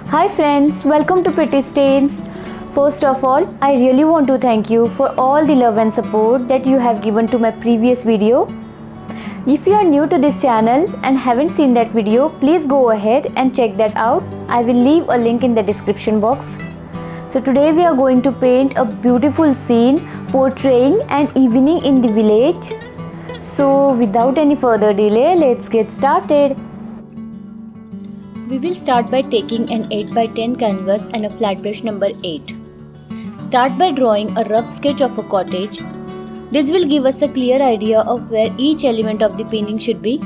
Hi friends, welcome to Pretty Stains. First of all, I really want to thank you for all the love and support that you have given to my previous video. If you are new to this channel and haven't seen that video, please go ahead and check that out. I will leave a link in the description box. So today we are going to paint a beautiful scene portraying an evening in the village. So without any further delay, let's get started. We will start by taking an 8 by 10 canvas and a flat brush number 8. Start by drawing a rough sketch of a cottage. This will give us a clear idea of where each element of the painting should be.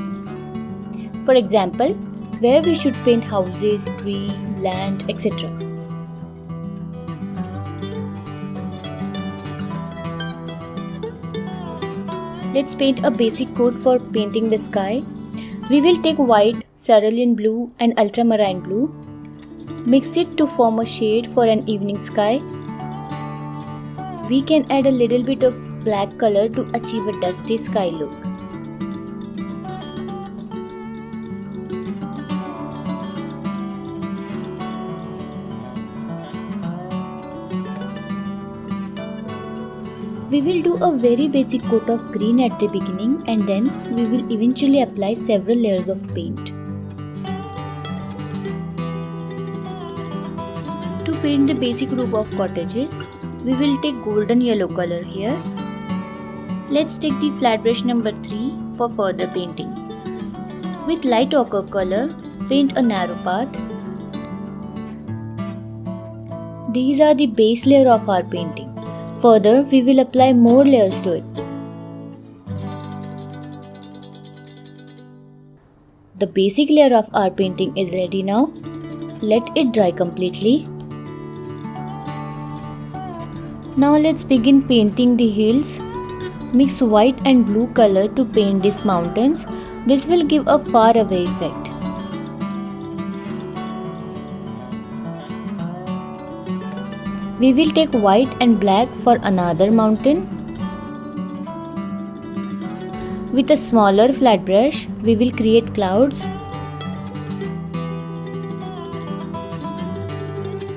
For example, where we should paint houses, tree, land, etc. Let's paint a basic coat for painting the sky. We will take white, cerulean blue and ultramarine blue. Mix it to form a shade for an evening sky. We can add a little bit of black color to achieve a dusty sky look. We will do a very basic coat of green at the beginning and then we will eventually apply several layers of paint. To paint the basic roof of cottages, we will take golden yellow color here. Let's take the flat brush number 3 for further painting. With light ochre color, paint a narrow path. These are the base layer of our painting. Further, we will apply more layers to it. The basic layer of our painting is ready now. Let it dry completely. Now let's begin painting the hills. Mix white and blue color to paint these mountains. This will give a far away effect. We will take white and black for another mountain. With a smaller flat brush, we will create clouds.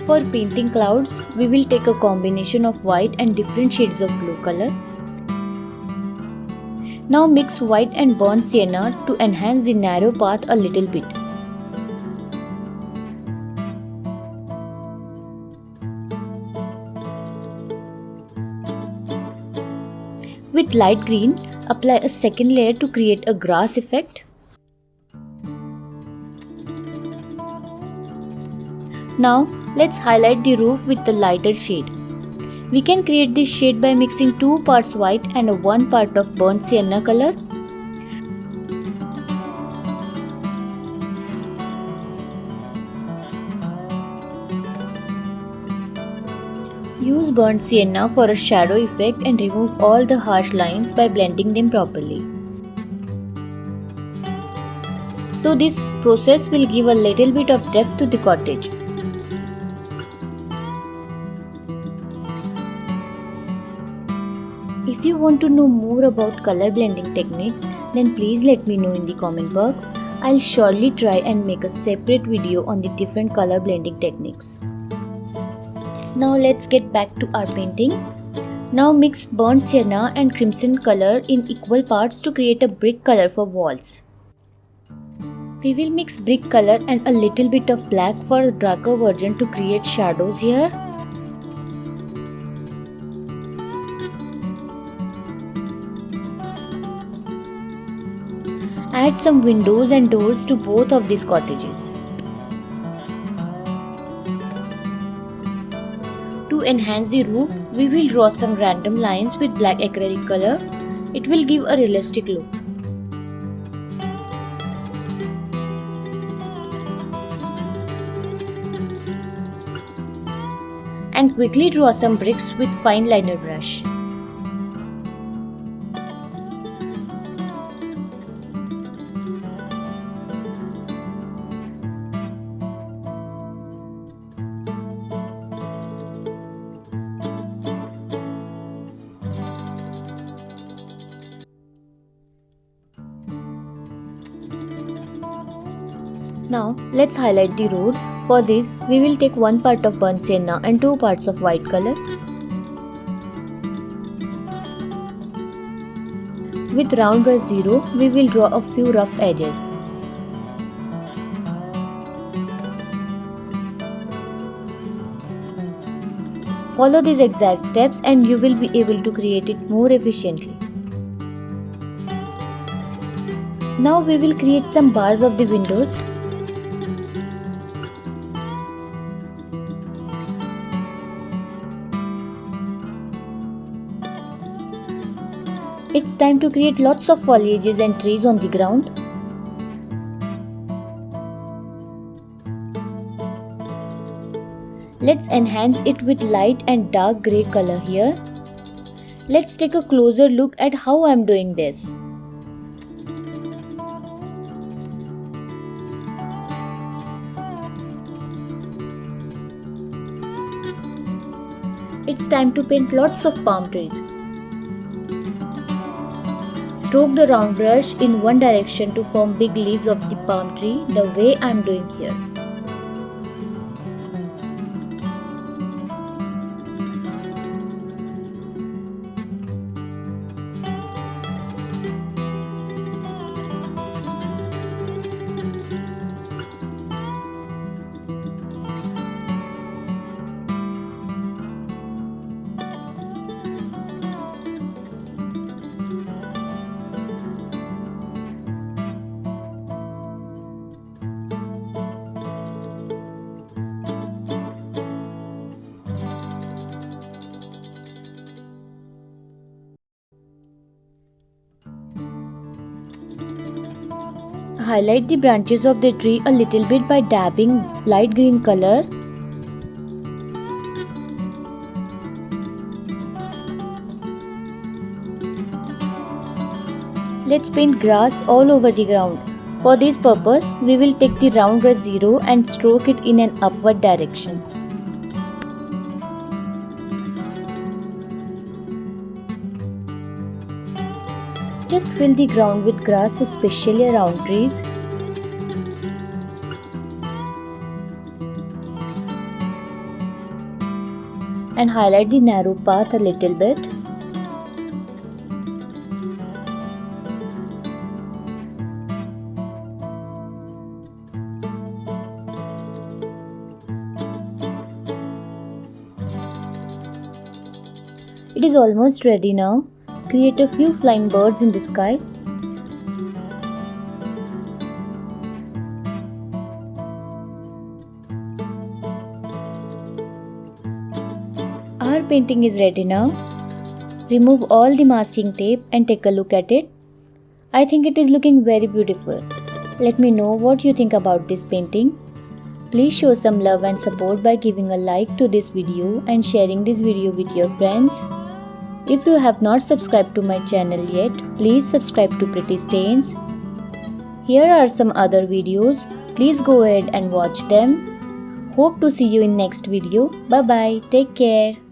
For painting clouds, we will take a combination of white and different shades of blue color. Now mix white and burnt sienna to enhance the narrow path a little bit. With light green, apply a second layer to create a grass effect. Now, let's highlight the roof with the lighter shade. We can create this shade by mixing 2 parts white and 1 part of burnt sienna color. Use burnt sienna for a shadow effect and remove all the harsh lines by blending them properly. So this process will give a little bit of depth to the cottage. If you want to know more about color blending techniques, then please let me know in the comment box. I'll surely try and make a separate video on the different color blending techniques. Now let's get back to our painting. Now mix burnt sienna and crimson color in equal parts to create a brick color for walls. We will mix brick color and a little bit of black for a darker version to create shadows here. Add some windows and doors to both of these cottages. To enhance the roof, we will draw some random lines with black acrylic color. It will give a realistic look. And quickly draw some bricks with fine liner brush. Now let's highlight the road. For this we will take one part of burnt sienna and two parts of white color. With round brush 0 we will draw a few rough edges. Follow these exact steps and you will be able to create it more efficiently. Now we will create some bars of the windows. It's time to create lots of foliages and trees on the ground. Let's enhance it with light and dark grey color here. Let's take a closer look at how I'm doing this. It's time to paint lots of palm trees. Stroke the round brush in one direction to form big leaves of the palm tree the way I'm doing here. Highlight the branches of the tree a little bit by dabbing light green color. Let's paint grass all over the ground. For this purpose, we will take the round brush 0 and stroke it in an upward direction. Just fill the ground with grass, especially around trees. And highlight the narrow path a little bit. It is almost ready now. Create a few flying birds in the sky. Our painting is ready now. Remove all the masking tape and take a look at it. I think it is looking very beautiful. Let me know what you think about this painting. Please show some love and support by giving a like to this video and sharing this video with your friends. If you have not subscribed to my channel yet, please subscribe to Pretty Stains. Here are some other videos. Please go ahead and watch them. Hope to see you in next video. Bye bye. Take care.